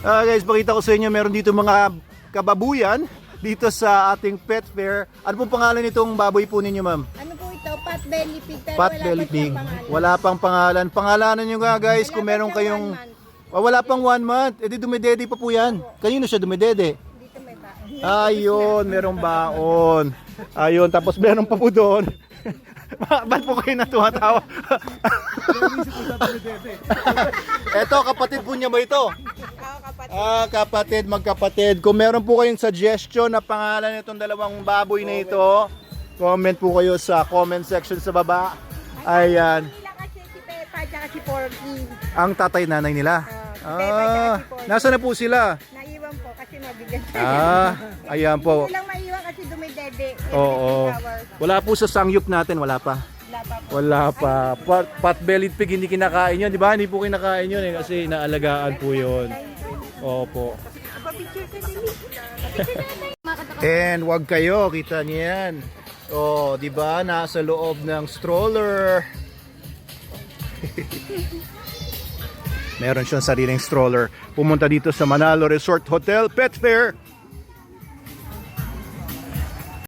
Guys, pakita ko sa inyo, meron dito mga kababuyan dito sa ating pet fair. Ano pong pangalan nitong baboy po ninyo, ma'am? Ano po ito? Pot belly pig. Pero Pot wala belly pa pig. siyang pangalan. Wala pang pangalan. Pangalanan nyo nga guys kung Wala pa meron siyang kayong... 1 month. Wala pang 1 month. E di dumidede pa po yan. Kanino siya dumidede? Dito may ba? Ayun, merong baon. Ayun, tapos meron pa po doon. Ba't po kayo natuwa-tawa? Eto, kapatid po niya ba ito? Kapatid, magkapatid. Kung meron po kayong suggestion na pangalan nitong dalawang baboy na ito, comment po kayo sa comment section sa baba. Ayan, Nila kasi si Peppa at si Porky. ang tatay nanay nila. Si Peppa at si Porky. Nasa na po sila? Naiwan po kasi mabigat. Ayan po. Hindi lang maiwan kasi dumidede. Oo. Wala po sa sangyup natin, wala pa. Wala pa po. Wala pa. Pot-bellied pig hindi kinakain yun, di ba? Hindi po kinakain yun eh, kasi naalagaan po yun. Opo. Papicture ka din. And wag kayo, kita niyo yan. Oh, di ba? Nasa loob ng stroller. Meron siyang sariling stroller. Pumunta dito sa Manalo Resort Hotel Pet Fair